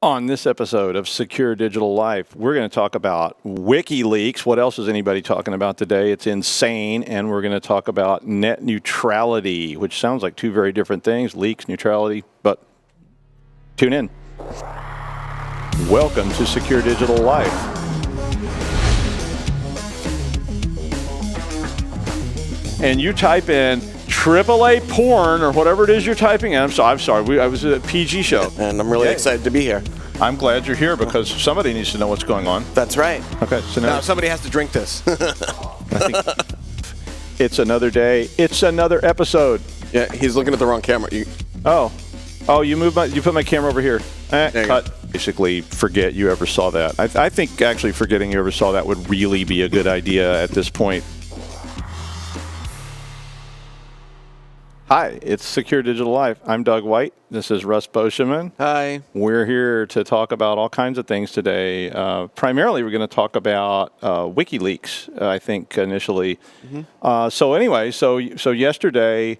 On this episode of Secure Digital Life, we're going to talk about WikiLeaks. What else is anybody talking about today? It's insane. And we're going to talk about net neutrality, which sounds like two very different things, leaks, neutrality, but tune in. Welcome to Secure Digital Life. And you type in AAA porn or whatever it is you're typing in. I'm sorry. I was at a PG show. And I'm really excited to be here. I'm glad you're here because somebody needs to know what's going on. That's right. Okay, so now somebody has to drink this. I think it's another day. It's another episode. Yeah, he's looking at the wrong camera. You put my camera over here. Cut. Basically, forget you ever saw that. I think actually forgetting you ever saw that would really be a good idea at this point. Hi, it's Secure Digital Life. I'm Doug White. This is Russ Boscheman. Hi. We're here to talk about all kinds of things today. Primarily, we're going to talk about WikiLeaks, I think, initially. Mm-hmm. So yesterday,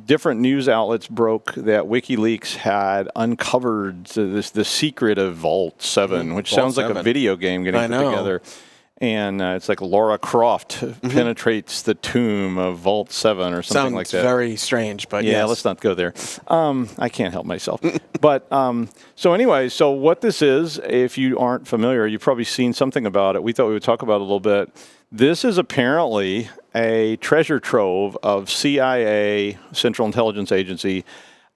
different news outlets broke that WikiLeaks had uncovered the secret of Vault 7, which Vault sounds 7. like a video game getting put together. And it's like Lara Croft penetrates the tomb of Vault 7 or something like that. Sounds very strange, but yeah, let's not go there. I can't help myself. But so what this is, if you aren't familiar, you've probably seen something about it. We thought we would talk about it a little bit. This is apparently a treasure trove of CIA, Central Intelligence Agency,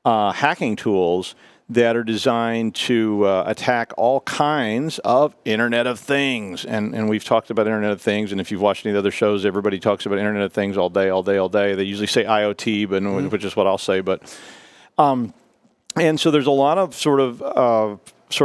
hacking tools that are designed to attack all kinds of Internet of Things. And we've talked about Internet of Things, and if you've watched any of the other shows, everybody talks about Internet of Things all day. They usually say IoT, but which is what I'll say. But and so there's a lot of sort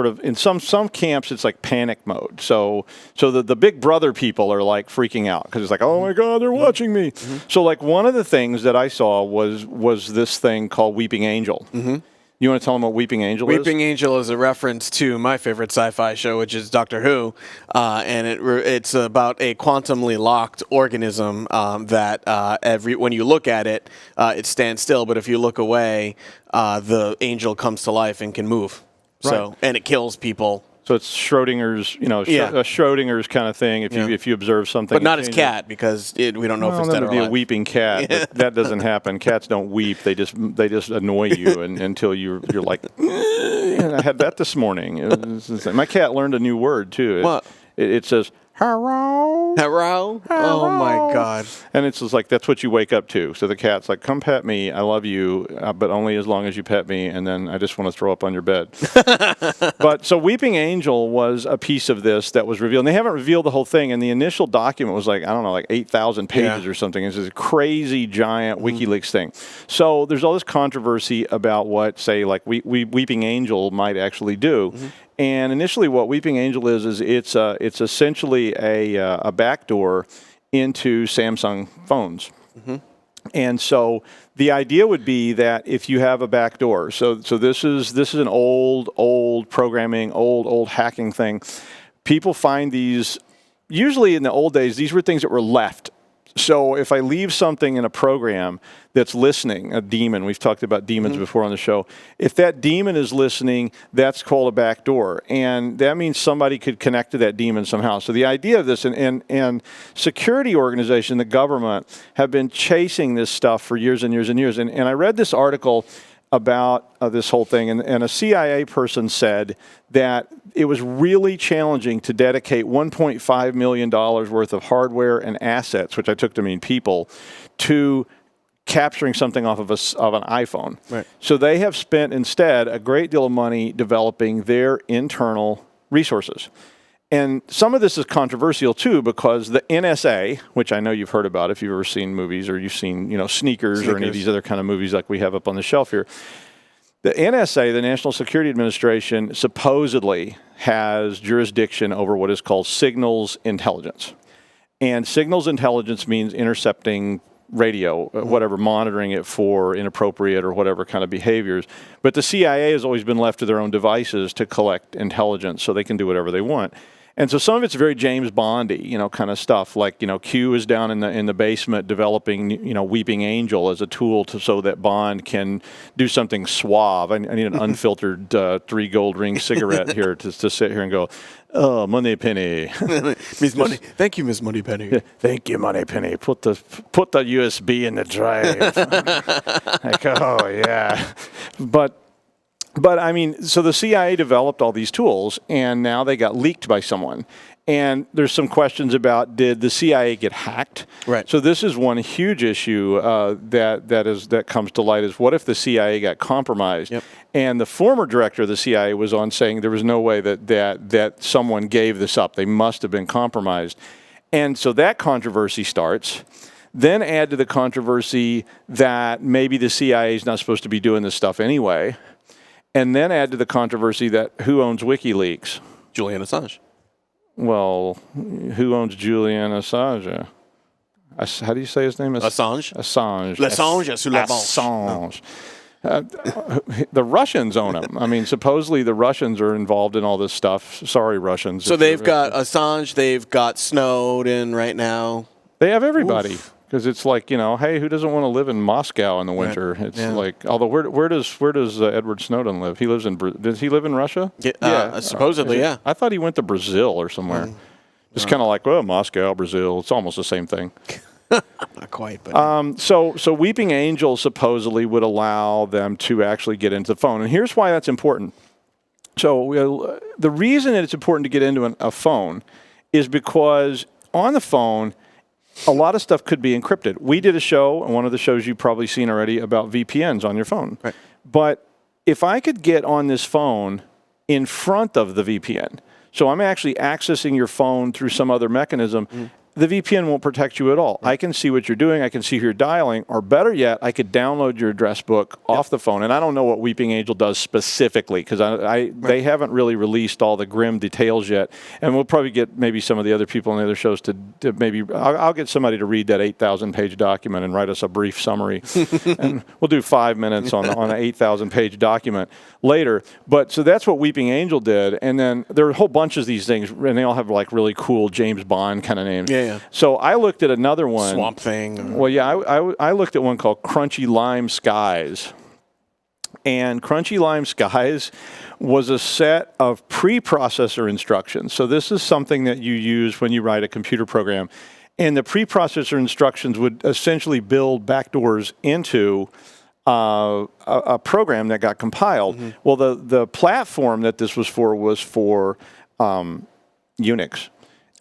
of in some camps it's like panic mode. So the Big Brother people are like freaking out because it's like, oh my God, they're watching me. Mm-hmm. So like one of the things that I saw was this thing called Weeping Angel. Mm-hmm. You want to tell them what Weeping Angel is? Weeping Angel is a reference to my favorite sci-fi show, which is Doctor Who, and it's about a quantumly locked organism that when you look at it, it stands still, but if you look away, the angel comes to life and can move. Right. So, and it kills people. So it's Schrodinger's, a Schrodinger's kind of thing. If you observe something, but not his cat because we don't know if it's dead or alive. That would be a weeping cat. But that doesn't happen. Cats don't weep. They just annoy you until you're like. I had that this morning. My cat learned a new word too. What? It says hello. Hello. Oh my God. And it's just like that's what you wake up to. So the cat's like, "Come pet me. I love you, but only as long as you pet me." And then I just want to throw up on your bed. But so Weeping Angel was a piece of this that was revealed. And they haven't revealed the whole thing. And the initial document was like 8,000 pages or something. It's this crazy giant WikiLeaks thing. So there's all this controversy about what, say, like Weeping Angel might actually do. Mm-hmm. And initially, what Weeping Angel is it's essentially a backdoor into Samsung phones. Mm-hmm. And so the idea would be that if you have a backdoor, so this is an old programming, old hacking thing. People find these. Usually, in the old days, these were things that were left. So if I leave something in a program that's listening, a daemon, we've talked about demons before on the show, if that daemon is listening, that's called a backdoor. And that means somebody could connect to that daemon somehow. So the idea of this, and security organization, the government, have been chasing this stuff for years and years and years. And I read this article about this whole thing, and a CIA person said that it was really challenging to dedicate $1.5 million worth of hardware and assets, which I took to mean people, to capturing something off of an iPhone. Right. So they have spent instead a great deal of money developing their internal resources. And some of this is controversial too, because the NSA, which I know you've heard about if you've ever seen movies or you've seen, Sneakers or any of these other kind of movies like we have up on the shelf here. The NSA, the National Security Administration, supposedly has jurisdiction over what is called signals intelligence. And signals intelligence means intercepting radio, whatever, monitoring it for inappropriate or whatever kind of behaviors. But the CIA has always been left to their own devices to collect intelligence, so they can do whatever they want. And so some of it's very James Bondy, kind of stuff. Like, Q is down in the basement developing, Weeping Angel as a tool so that Bond can do something suave. I need an unfiltered 3 gold ring cigarette here to sit here and go, oh, Money Penny. Miss Money. Thank you, Miss Money Penny. Thank you, Money Penny. Put the USB in the drive. Like, oh yeah, But I mean, so the CIA developed all these tools, and now they got leaked by someone. And there's some questions about, did the CIA get hacked? Right. So this is one huge issue that comes to light is, what if the CIA got compromised? Yep. And the former director of the CIA was on saying there was no way that someone gave this up. They must have been compromised. And so that controversy starts. Then add to the controversy that maybe the CIA is not supposed to be doing this stuff anyway. And then add to the controversy that who owns WikiLeaks? Julian Assange. Well, who owns Julian Assange? How do you say his name? Assange. Assange. L'Assange sur la banche. Assange. The Russians own him. I mean, supposedly the Russians are involved in all this stuff. Sorry, Russians. So they've got Assange. They've got Snowden right now. They have everybody. Because it's like, hey, who doesn't want to live in Moscow in the winter? Right. It's like, although where does Edward Snowden live? He lives in does he live in Russia? Yeah, supposedly, yeah. I thought he went to Brazil or somewhere. It's kind of like, well, Moscow, Brazil. It's almost the same thing. Not quite, but so Weeping Angel supposedly would allow them to actually get into the phone, and here's why that's important. So the reason that it's important to get into a phone is because on the phone, a lot of stuff could be encrypted. We did a show, and one of the shows you've probably seen already, about VPNs on your phone. Right. But if I could get on this phone in front of the VPN, so I'm actually accessing your phone through some other mechanism, the VPN won't protect you at all. I can see what you're doing. I can see who you're dialing. Or better yet, I could download your address book off the phone. And I don't know what Weeping Angel does specifically, because they haven't really released all the grim details yet. And we'll probably get maybe some of the other people on the other shows to maybe, I'll get somebody to read that 8,000-page document and write us a brief summary. And we'll do 5 minutes on an 8,000-page document later. But so that's what Weeping Angel did. And then there are a whole bunch of these things, and they all have like really cool James Bond kind of names. Yeah. So I looked at another one. Swamp Thing. Well, yeah, I looked at one called Crunchy Lime Skies. And Crunchy Lime Skies was a set of preprocessor instructions. So this is something that you use when you write a computer program. And the preprocessor instructions would essentially build backdoors into a program that got compiled. Well, the platform that this was for Unix.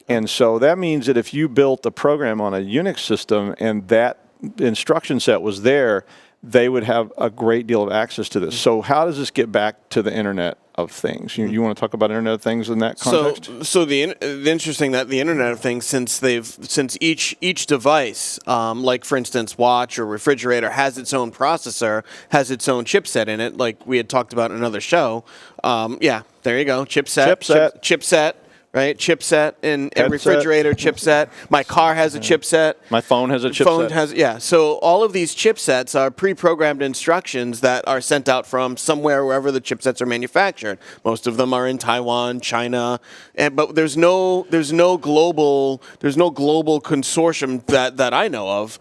And so that means that if you built a program on a Unix system and that instruction set was there, they would have a great deal of access to this. So how does this get back to the Internet of Things? You want to talk about Internet of Things in that context? So the interesting that the Internet of Things, since each device, like for instance, watch or refrigerator, has its own processor, has its own chipset in it, like we had talked about in another show. Yeah, there you go, chipset. Right, chipset in a refrigerator, chipset. My car has a chipset. My phone has a chipset. So all of these chipsets are pre-programmed instructions that are sent out from somewhere wherever the chipsets are manufactured. Most of them are in Taiwan, China, but there's no global consortium that I know of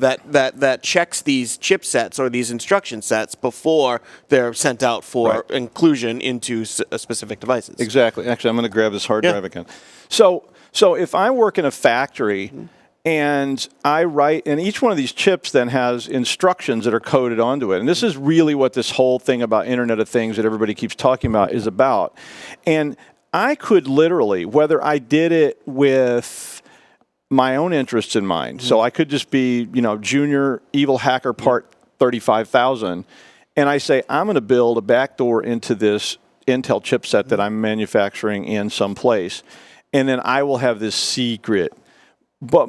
that checks these chipsets or these instruction sets before they're sent out for inclusion into specific devices. Exactly. Actually, I'm going to grab this hard drive again. So if I work in a factory and I write, and each one of these chips then has instructions that are coded onto it. And this is really what this whole thing about Internet of Things that everybody keeps talking about is about. And I could literally, whether I did it with my own interests in mind, so I could just be, junior evil hacker part 35,000, and I say, I'm going to build a backdoor into this Intel chipset that I'm manufacturing in some place, and then I will have this secret. But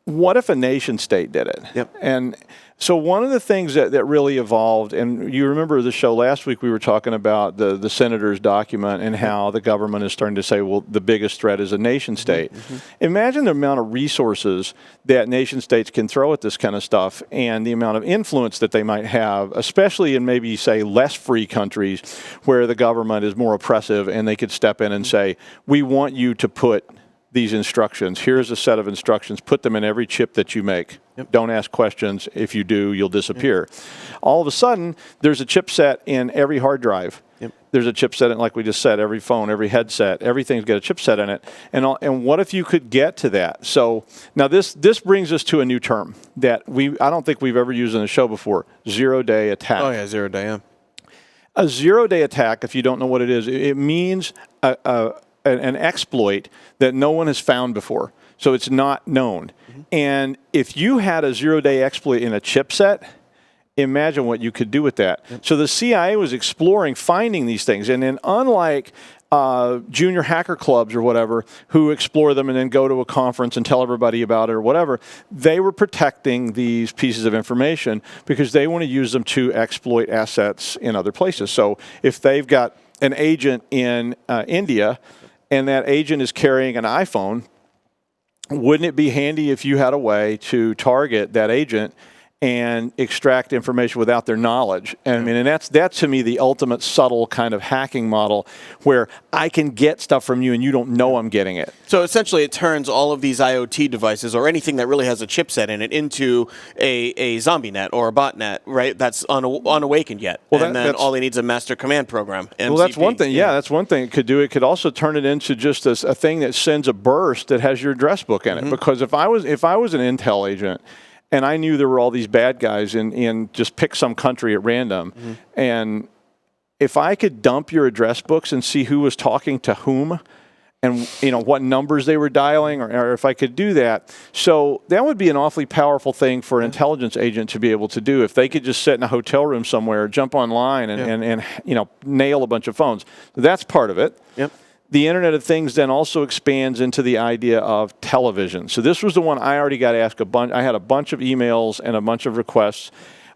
what if a nation state did it? Yep. And So one of the things that really evolved, and you remember the show last week, we were talking about the senator's document and how the government is starting to say, well, the biggest threat is a nation state. Imagine the amount of resources that nation states can throw at this kind of stuff and the amount of influence that they might have, especially in maybe, say, less free countries where the government is more oppressive and they could step in and say, we want you to put these instructions. Here's a set of instructions. Put them in every chip that you make. Don't ask questions. If you do, you'll disappear. All of a sudden, there's a chipset in every hard drive. There's a chipset in, like we just said, every phone, every headset. Everything's got a chipset in it. And what if you could get to that? So now this brings us to a new term that I don't think we've ever used in the show before: zero-day attack. Oh yeah, 0 day. Yeah. A zero-day attack, if you don't know what it is, it means an exploit that no one has found before. So it's not known. And if you had a zero-day exploit in a chipset, imagine what you could do with that. So the CIA was exploring finding these things. And then unlike junior hacker clubs or whatever who explore them and then go to a conference and tell everybody about it or whatever, they were protecting these pieces of information because they want to use them to exploit assets in other places. So if they've got an agent in India and that agent is carrying an iPhone, wouldn't it be handy if you had a way to target that agent and extract information without their knowledge? And I mean, and that's to me the ultimate subtle kind of hacking model where I can get stuff from you and you don't know I'm getting it. So essentially, it turns all of these IoT devices or anything that really has a chipset in it into a zombie net or a bot net, right? That's unawakened yet. Well, and then all it needs is a master command program. MCP. Well, that's one thing. Yeah, that's one thing it could do. It could also turn it into just a thing that sends a burst that has your address book in it. Because if I was an intel agent and I knew there were all these bad guys in just pick some country at random, and if I could dump your address books and see who was talking to whom and what numbers they were dialing, or if I could do that. So that would be an awfully powerful thing for an intelligence agent to be able to do if they could just sit in a hotel room somewhere, jump online and nail a bunch of phones. That's part of it. The Internet of Things then also expands into the idea of television. So this was the one I already got asked a bunch. I had a bunch of emails and a bunch of requests.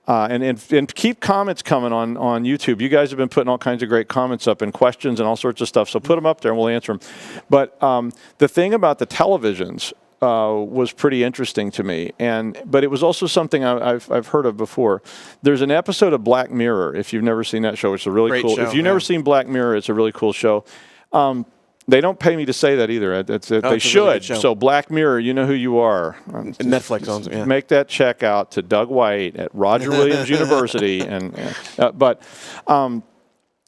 And keep comments coming on YouTube. You guys have been putting all kinds of great comments up and questions and all sorts of stuff. So put them up there and we'll answer them. But the thing about the televisions was pretty interesting to me. But it was also something I've heard of before. There's an episode of Black Mirror. If you've never seen that show, it's a really great cool. show, if you've never seen Black Mirror, it's a really cool show. They don't pay me to say that either. They should. Really so Black Mirror, you know who you are. Netflix owns it. Yeah. Make that check out to Doug White at Roger Williams University. But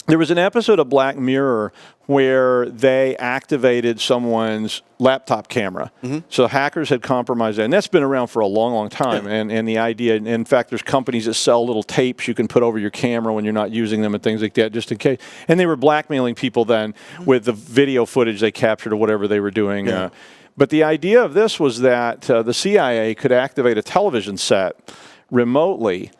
there was an episode of Black Mirror where they activated someone's laptop camera. So hackers had compromised that. And that's been around for a long, long time. And the idea, in fact, there's companies that sell little tapes you can put over your camera when you're not using them and things like that, just in case. And they were blackmailing people then with the video footage they captured or whatever they were doing. But the idea of this was that the CIA could activate a television set remotely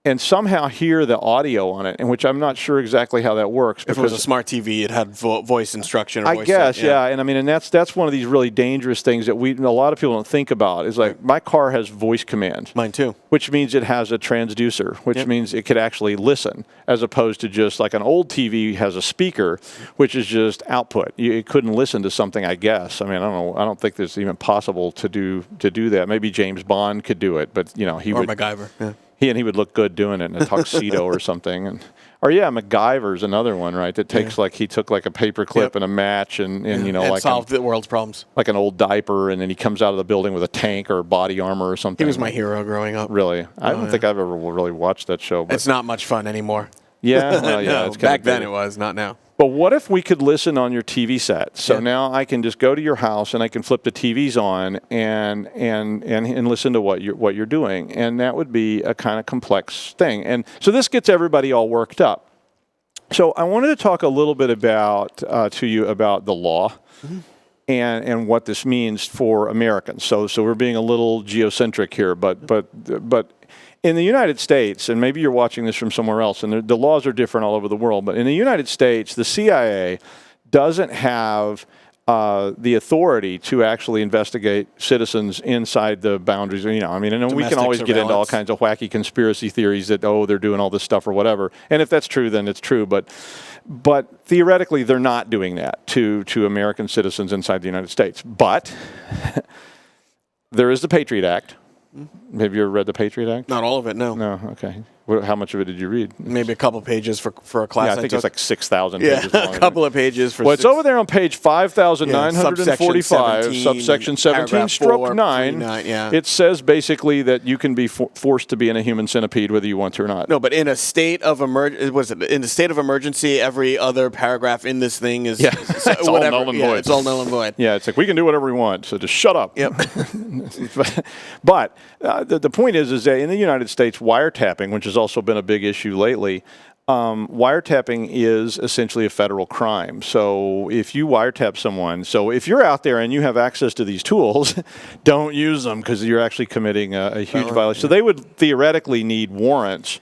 and somehow hear the audio on it, and which I'm not sure exactly how that works. If it was a smart TV, it had voice instruction. Or I guess, yeah. And I mean, and that's one of these really dangerous things that a lot of people don't think about. Is like my car has voice command. Mine too. Which means it has a transducer, which means it could actually listen, as opposed to just like an old TV has a speaker, which is just output. It couldn't listen to something, I guess. I mean, I don't know. I don't think it's even possible to do that. Maybe James Bond could do it, but he would. Or MacGyver. Yeah. He would look good doing it in a tuxedo or something. MacGyver's another one, right? That takes he took like a paper clip and a match and like solved the world's problems. Like an old diaper, and then he comes out of the building with a tank or body armor or something. He was my hero growing up. Really? I don't think I've ever really watched that show. But it's not much fun anymore. Yeah, well, yeah. No, it's back then it was, not now. But what if we could listen on your TV set? So now I can just go to your house and I can flip the TVs on and listen to what you're doing, and that would be a kind of complex thing. And so this gets everybody all worked up. So I wanted to talk a little bit about the law. And what this means for Americans. So we're being a little geocentric here, but in the United States, and maybe you're watching this from somewhere else, and the laws are different all over the world, but in the United States, the CIA doesn't have the authority to actually investigate citizens inside the boundaries. You know, I mean, and we can always get into all kinds of wacky conspiracy theories that, oh, they're doing all this stuff or whatever. And if that's true, then it's true. But theoretically, they're not doing that to American citizens inside the United States. But there is the Patriot Act. Have you ever read the Patriot Act? Not all of it, no. No, okay. How much of it did you read? Maybe a couple pages for a class. Yeah, I think it's like 6,000 pages long. A couple of pages for. Well, it's over there on page 5,945, subsection 17, stroke 9. Yeah. It says basically that you can be forced to be in a human centipede whether you want to or not. No, but in a state of in a state of emergency, every other paragraph in this thing is it's all null and void. It's all null and void. Yeah, it's like we can do whatever we want, so just shut up. Yep. But the point is that in the United States, wiretapping, which has also been a big issue lately, wiretapping is essentially a federal crime. So if you wiretap someone, so if you're out there and you have access to these tools, don't use them because you're actually committing a huge violation. So they would theoretically need warrants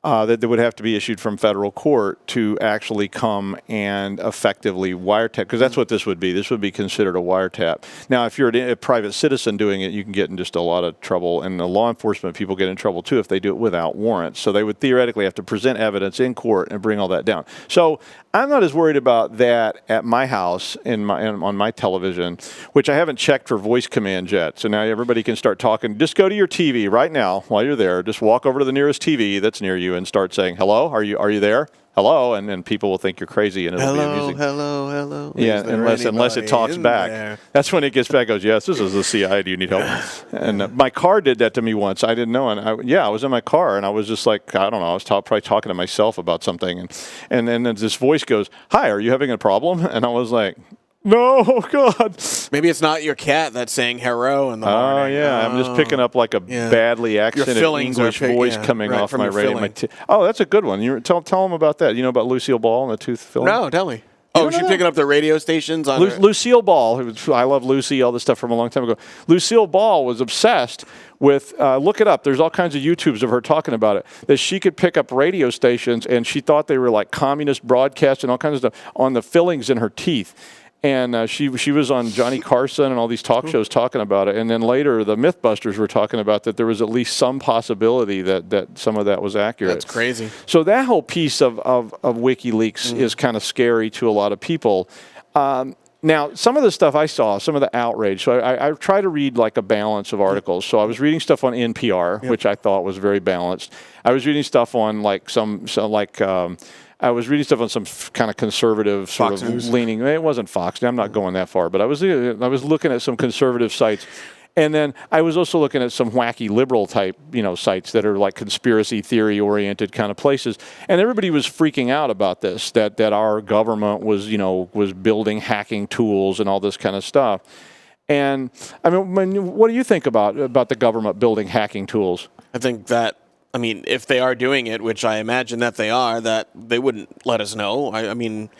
that would have to be issued from federal court to actually come and effectively wiretap, because that's what this would be. This would be considered a wiretap. Now, if you're a private citizen doing it, you can get in just a lot of trouble, and the law enforcement people get in trouble too if they do it without warrants. So they would theoretically have to present evidence in court and bring all that down. So I'm not as worried about that at my house on my television, which I haven't checked for voice commands yet. So now everybody can start talking. Just go to your TV right now while you're there. Just walk over to the nearest TV that's near you and start saying, hello, are you there? Hello, and then people will think you're crazy, and it'll be amusing. Hello. Yeah, unless it talks back. There? That's when it gets back. Goes, yes, this is the CIA. Do you need help? And my car did that to me once. I didn't know, and I was in my car, and I was just like, I don't know. I was probably talking to myself about something, and then this voice goes, "Hi, are you having a problem?" And I was like, no, God. Maybe it's not your cat that's saying hello in the morning. Oh, yeah. I'm just picking up like a badly accented English voice coming off my radio. Oh, that's a good one. Tell them about that. You know about Lucille Ball and the tooth filling? No, tell me. Oh, she's picking up the radio stations? Lucille Ball, I love Lucy, all this stuff from a long time ago. Lucille Ball was obsessed with, look it up, there's all kinds of YouTubes of her talking about it, that she could pick up radio stations, and she thought they were like communist broadcasts and all kinds of stuff on the fillings in her teeth. And she was on Johnny Carson and all these talk shows talking about it. And then later, the Mythbusters were talking about that there was at least some possibility that some of that was accurate. That's crazy. So that whole piece of WikiLeaks is kind of scary to a lot of people. Now, some of the stuff I saw, some of the outrage, so I try to read like a balance of articles. So I was reading stuff on NPR, which I thought was very balanced. I was reading stuff on like I was reading stuff on some kind of conservative sort Fox of News. leaning. It wasn't Fox. I'm not going that far, but I was looking at some conservative sites, and then I was also looking at some wacky liberal type, sites that are like conspiracy theory oriented kind of places. And everybody was freaking out about this, that our government was building hacking tools and all this kind of stuff. And I mean, what do you think about the government building hacking tools? I think that. I mean, if they are doing it, which I imagine that they are, that they wouldn't let us know. I mean,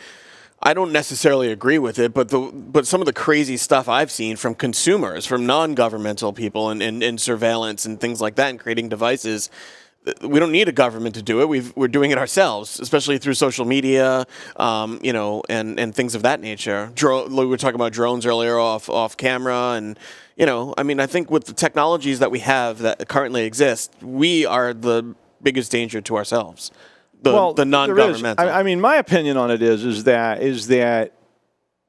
I don't necessarily agree with it, but some of the crazy stuff I've seen from consumers, from non-governmental people, and surveillance and things like that, and creating devices, we don't need a government to do it. We're doing it ourselves, especially through social media, and things of that nature. We were talking about drones earlier off camera, and I mean, I think with the technologies that we have that currently exist, we are the biggest danger to ourselves. The non-governmental. I mean, my opinion on it is that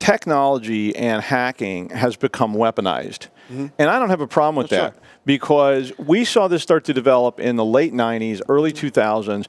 technology and hacking has become weaponized. Mm-hmm. And I don't have a problem with that because we saw this start to develop in the late 90s, early 2000s.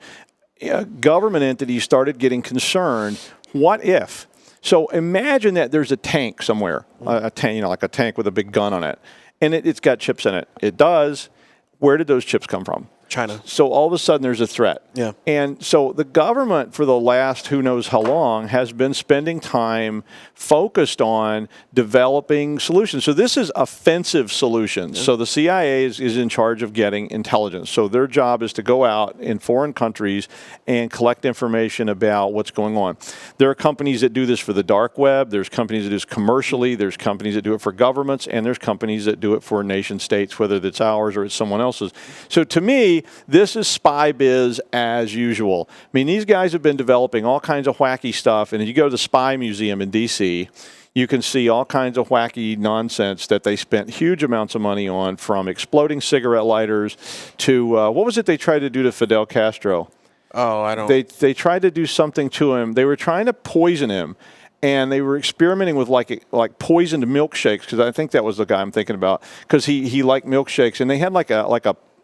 Government entities started getting concerned. What if? So imagine that there's a tank somewhere, a tank, like a tank with a big gun on it, and it's got chips in it. It does. Where did those chips come from? China. So all of a sudden there's a threat. Yeah. And so the government for the last who knows how long has been spending time focused on developing solutions. So this is offensive solutions. Yeah. So the CIA is in charge of getting intelligence. So their job is to go out in foreign countries and collect information about what's going on. There are companies that do this for the dark web. There's companies that do this commercially. There's companies that do it for governments. And there's companies that do it for nation states, whether it's ours or it's someone else's. So to me, me, this is spy biz as usual. I mean, these guys have been developing all kinds of wacky stuff, and if you go to the Spy Museum in D.C., you can see all kinds of wacky nonsense that they spent huge amounts of money on, from exploding cigarette lighters to, what was it they tried to do to Fidel Castro? Oh, I don't. They tried to do something to him. They were trying to poison him. And they were experimenting with like poisoned milkshakes, because I think that was the guy I'm thinking about, because he liked milkshakes, and they had like a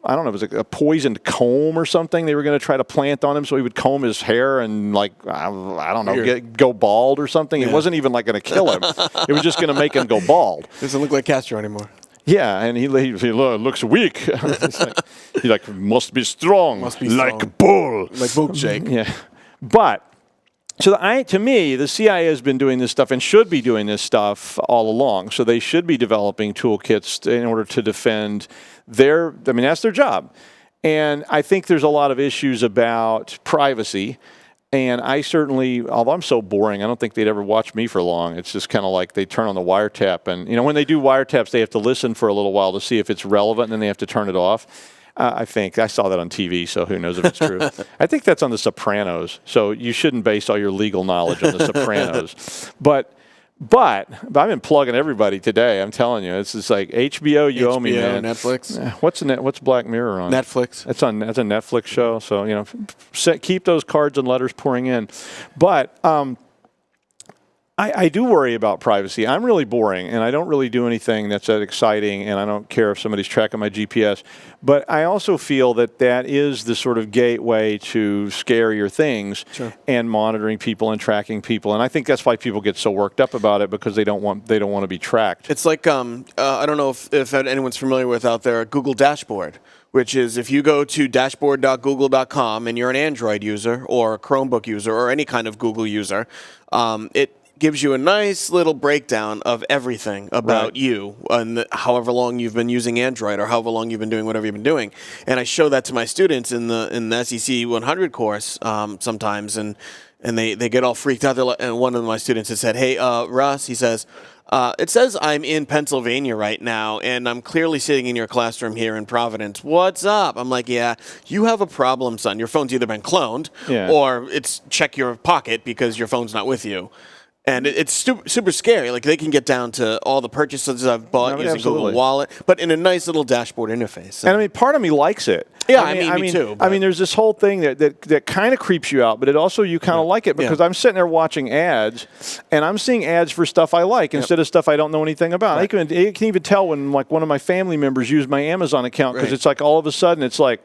I don't know, it was a poisoned comb or something they were going to try to plant on him, so he would comb his hair and like I don't know, go bald or something. It wasn't even like going to kill him. It was just going to make him go bald. Doesn't look like Castro anymore. Yeah, and he looks weak. He must be strong, like a bull, like milkshake. Yeah, but. So to me, the CIA has been doing this stuff and should be doing this stuff all along. So they should be developing toolkits in order to defend that's their job. And I think there's a lot of issues about privacy. And I certainly, although I'm so boring, I don't think they'd ever watch me for long. It's just kind of like they turn on the wiretap. And, when they do wiretaps, they have to listen for a little while to see if it's relevant, and then they have to turn it off. I think. I saw that on TV, so who knows if it's true. I think that's on The Sopranos, so you shouldn't base all your legal knowledge on The Sopranos. But I've been plugging everybody today. I'm telling you, it's just like HBO. You owe me, man. Netflix. What's Black Mirror on? Netflix. That's a Netflix show. So keep those cards and letters pouring in. But I do worry about privacy. I'm really boring, and I don't really do anything that's that exciting, and I don't care if somebody's tracking my GPS. But I also feel that is the sort of gateway to scarier things and monitoring people and tracking people. And I think that's why people get so worked up about it, because they don't want to be tracked. It's like I don't know if anyone's familiar with out there, Google Dashboard, which is if you go to dashboard.google.com and you're an Android user or a Chromebook user or any kind of Google user, it gives you a nice little breakdown of everything about you and however long you've been using Android or however long you've been doing whatever you've been doing. And I show that to my students in the SEC 100 course sometimes, and they get all freaked out. And one of my students has said, "Hey, Russ," he says, "it says I'm in Pennsylvania right now, and I'm clearly sitting in your classroom here in Providence. What's up?" I'm like, "Yeah, you have a problem, son. Your phone's either been cloned or it's check your pocket because your phone's not with you." And it's super scary. Like, they can get down to all the purchases I've bought using Google Wallet, but in a nice little dashboard interface. And I mean, part of me likes it. Yeah, I mean, me too. I mean, there's this whole thing that kind of creeps you out, but it also, you kind of like it, because I'm sitting there watching ads, and I'm seeing ads for stuff I like instead of stuff I don't know anything about. I can even tell when, like, one of my family members used my Amazon account, because it's like all of a sudden it's like,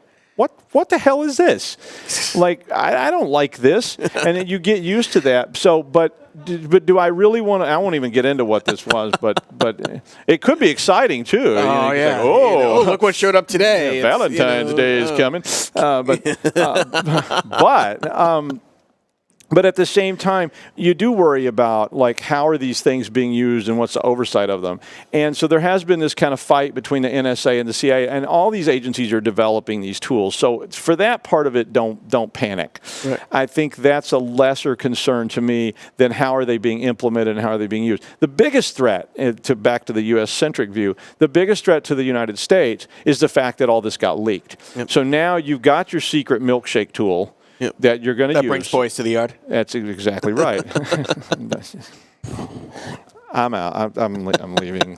what the hell is this? Like, I don't like this. And then you get used to that. So, but do I really want to? I won't even get into what this was, but it could be exciting too. Oh, yeah. Like, look what showed up today. Yeah, Valentine's Day is coming. But at the same time, you do worry about, like, how are these things being used and what's the oversight of them. And so there has been this kind of fight between the NSA and the CIA, and all these agencies are developing these tools. So for that part of it, don't panic. Right. I think that's a lesser concern to me than how are they being implemented and how are they being used. The biggest threat, back to the U.S.-centric view, the biggest threat to the United States is the fact that all this got leaked. Yep. So now you've got your secret milkshake tool that you're going to use. That brings boys to the yard. That's exactly right. I'm out. I'm leaving.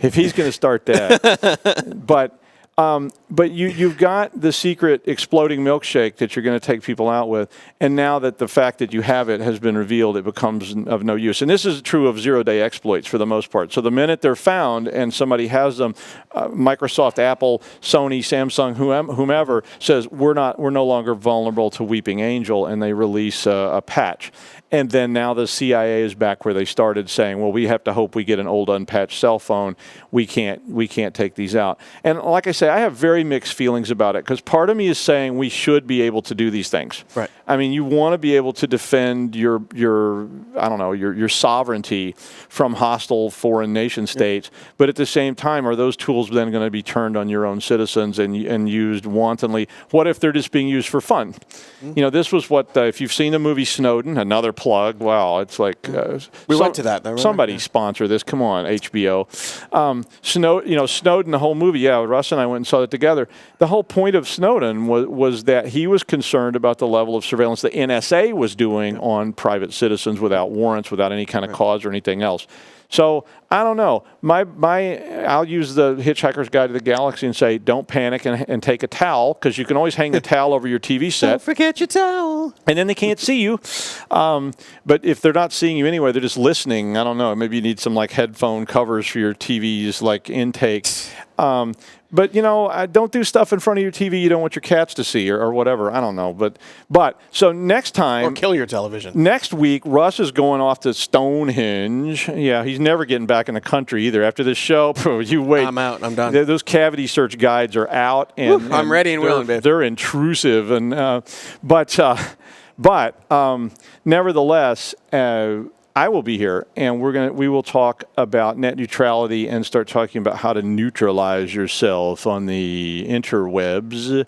If he's going to start that. But you've got the secret exploding milkshake that you're going to take people out with, and now that the fact that you have it has been revealed, it becomes of no use. And this is true of zero-day exploits for the most part. So the minute they're found and somebody has them, Microsoft, Apple, Sony, Samsung, whomever says we're no longer vulnerable to Weeping Angel, and they release a patch. And then now the CIA is back where they started, saying, well, we have to hope we get an old unpatched cell phone. We can't take these out. And like I say, I have very mixed feelings about it, because part of me is saying we should be able to do these things. Right. I mean, you want to be able to defend your sovereignty from hostile foreign nation states, but at the same time, are those tools then going to be turned on your own citizens and used wantonly? What if they're just being used for fun? Mm-hmm. This was what, if you've seen the movie Snowden, another plug, wow, it's like We went to that, though, right? Somebody sponsor this. Come on, HBO. Snowden, the whole movie. Yeah, Russ and I went and saw it together. The whole point of Snowden was that he was concerned about the level of surveillance the NSA was doing on private citizens without warrants, without any kind of cause or anything else. So I don't know. I'll use the Hitchhiker's Guide to the Galaxy and say, don't panic and take a towel, because you can always hang the towel over your TV set. Don't forget your towel. And then they can't see you. But if they're not seeing you anyway, they're just listening. I don't know. Maybe you need some like headphone covers for your TV's like intake. But, don't do stuff in front of your TV you don't want your cats to see or whatever. I don't know. But so next time. Or kill your television. Next week, Russ is going off to Stonehenge. Yeah, he's never getting back in the country either. After this show, you wait. I'm out. I'm done. Those cavity search guides are out. And I'm ready and willing, babe. They're intrusive. But nevertheless, I will be here, and we will talk about net neutrality and start talking about how to neutralize yourself on the interwebs.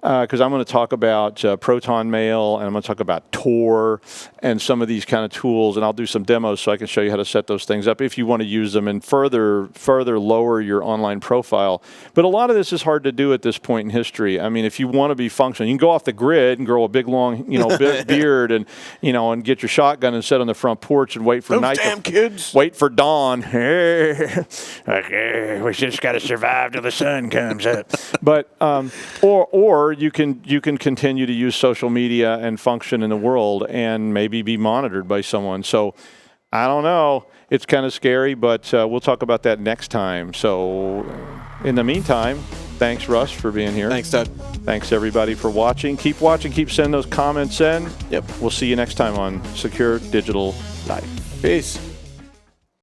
Because I'm going to talk about Proton Mail, and I'm going to talk about Tor and some of these kind of tools, and I'll do some demos so I can show you how to set those things up if you want to use them and further lower your online profile. But a lot of this is hard to do at this point in history. I mean, if you want to be functional, you can go off the grid and grow a big long, beard and get your shotgun and sit on the front porch and wait for night. Damn kids! Wait for dawn. We just got to survive till the sun comes up. But or you can continue to use social media and function in the world and maybe be monitored by someone. So I don't know. It's kind of scary, but we'll talk about that next time. So in the meantime, thanks, Russ, for being here. Thanks, Doug. Thanks, everybody, for watching. Keep watching. Keep sending those comments in. Yep. We'll see you next time on Secure Digital Life. Peace.